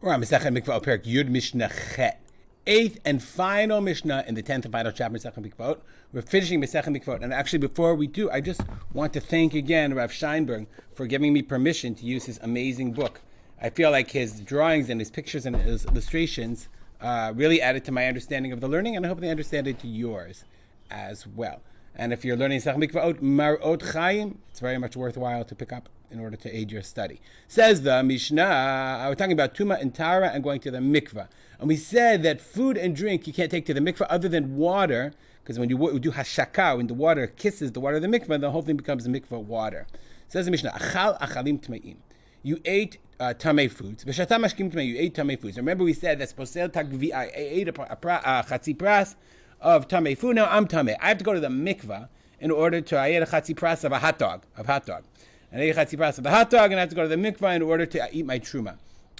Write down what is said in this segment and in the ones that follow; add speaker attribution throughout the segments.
Speaker 1: We're on Masechet Mikvaot, Perek Yud Mishnah Chet. Eighth and final Mishnah in the 10th and final chapter of Masechet Mikvaot. We're finishing Masechet Mikvaot. And actually, before we do, I just want to thank again Rav Scheinberg for giving me permission to use his amazing book. I feel like his drawings and his pictures and his illustrations really added to my understanding of the learning, and I hope they understand it to yours as well. And if you're learning Masechet Mikvaot, Marot Chaim, it's very much worthwhile to pick up in order to aid your study. Says the Mishnah, we're talking about Tuma and Tara and going to the mikvah. And we said that food and drink you can't take to the mikvah other than water, because when you do hashaka, when the water kisses the water of the mikvah, the whole thing becomes the mikvah water. Says the Mishnah, Achal achalim tmeim. You ate tamei foods. V'shata mashkim tmei. You ate tamei foods. Remember we said that's posel tagvi. I ate a chatzi pras of tamei food. Now I'm tamei. I have to go to the mikvah in order to, I ate a chatzi pras of a hot dog. And I ate a chatzi pras of the hot dog, and I have to go to the mikvah in order to eat my truma.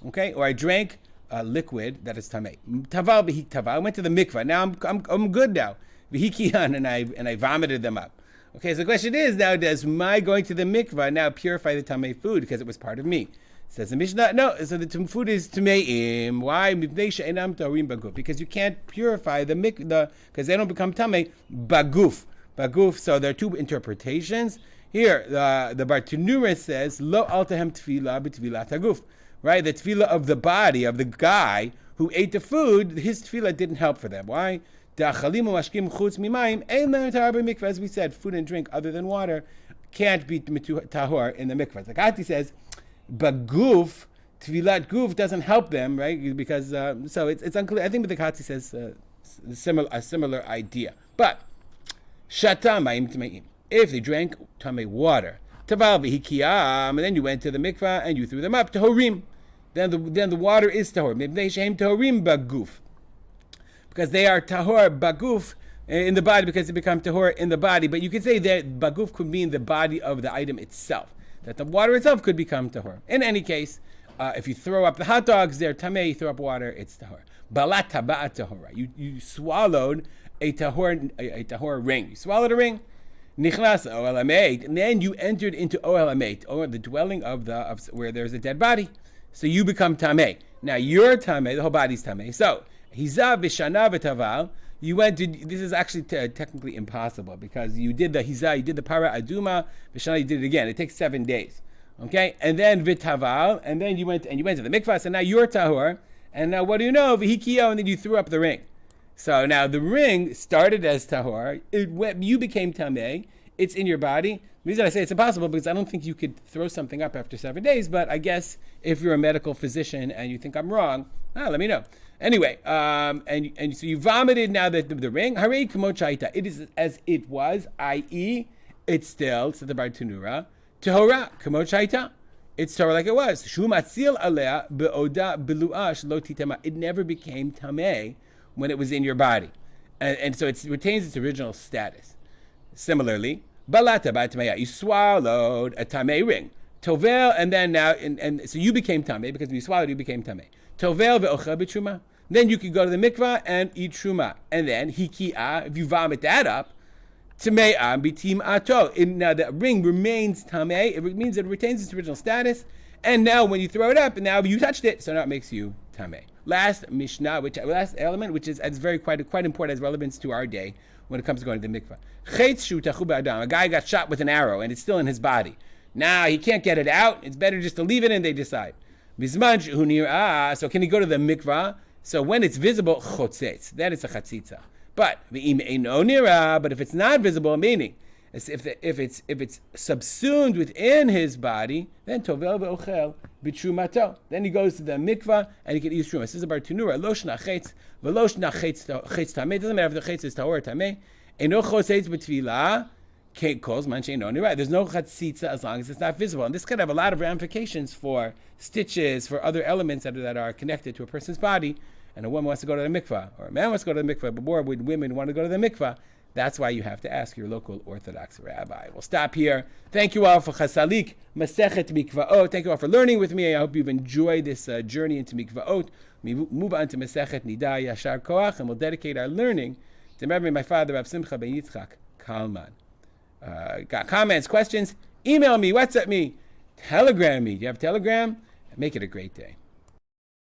Speaker 1: Okay? Or I drank liquid that is tamei. Taval b'hik taval. I went to the mikvah. Now I'm good now. V'hikiyan, and I vomited them up. Okay, so the question is now, does my going to the mikvah now purify the tamei food because it was part of me? Says the Mishnah, no. So the food is tameim. Why? Because you can't purify the mikvah because they don't become tamei baguf. So there are two interpretations. Here, the Bartanura says, Lo altahem tefillah b'tefillah taguf. Right? The tefillah of the body, of the guy who ate the food, his tefillah didn't help for them. Why? As we said, food and drink other than water can't be tahor in the mikvah. Zakati says, baguf, tefillat guf doesn't help them, right? Because, so it's unclear. I think the Zakati says a similar idea. But, shata ma'im tmeim. If they drank tamei water, taval v'hikiyam, and then you went to the mikvah and you threw them up, tahorim. Then the water is tahor. Mibnei shehem tahorim baguf. Because they are tahor baguf in the body, because they become tahor in the body. But you could say that baguf could mean the body of the item itself. That the water itself could become tahor. In any case, if you throw up the hot dogs, they're tamei. You throw up water, it's tahor. Balat taba'at tahora. You swallowed a tahor ring. You swallowed a ring. Nichlas ohel hamet, and then you entered into ohel hamet, or the dwelling of where there's a dead body. So you become tamei. Now you're tamei. The whole body's tamei. So hizav v'shana v'taval. You went to. This is actually technically impossible because you did the hizah, you did the para aduma, v'shana, you did it again. It takes 7 days. Okay, and then v'taval, and then you went to the mikvah. So now you're tahor, and now what do you know? V'hikiyo, and then you threw up the ring. So now the ring started as tahor. You became tamei. It's in your body. The reason I say it's impossible because I don't think you could throw something up after 7 days. But I guess if you're a medical physician and you think I'm wrong, let me know. Anyway, and so you vomited now that the ring. Harei kamot shaita. It is as it was, i.e., it's still, said the Bartanura, tahora kamot shaita. It's tahora like it was. Shu matzil alea beoda beluash lo titama. It never became tamei when it was in your body. And so it retains its original status. Similarly, balata b'tamei, you swallowed a tamei ring. Tovel, and then now, and so you became tamei, because when you swallowed, you became tamei. Tovel ve'ochel b'truma. Then you could go to the mikvah and eat truma. And then, hiki'ah, if you vomit that up, tame'ah b'tim ato. Now the ring remains tamei, it means it retains its original status, and now when you throw it up, and now you touched it, so now it makes you tamei. Last Mishnah, last element, which is quite important, has relevance to our day when it comes to going to the mikvah. A guy got shot with an arrow and it's still in his body. Now he can't get it out. It's better just to leave it, and they decide. So can he go to the mikvah? So when it's visible, chotzetz, then it's a chatzitza. But if it's not visible, meaning if it's subsumed within his body, then tovel ve'ochel b'trumato. Then he goes to the mikvah and he can eat truma. This is about Tanura. Lo shnachetz v'lo shnachetz tamei. Doesn't matter if the chetz is tahor or tamei. Eno chotzetz b'tfilah. Calls man she'eino nirah. There's no chatzitza as long as it's not visible. And this could have a lot of ramifications for stitches, for other elements that are connected to a person's body. And a woman wants to go to the mikvah, or a man wants to go to the mikvah, but more women want to go to the mikvah. That's why you have to ask your local Orthodox rabbi. We'll stop here. Thank you all for Chasalik, Masechet Mikvaot. Thank you all for learning with me. I hope you've enjoyed this journey into Mikvaot. We move on to Masechet Nida Yashar Koach, and we'll dedicate our learning to remembering my father, Rav Simcha ben Yitzchak Kalman. Got comments, questions? Email me, WhatsApp me, Telegram me. Do you have Telegram? Make it a great day.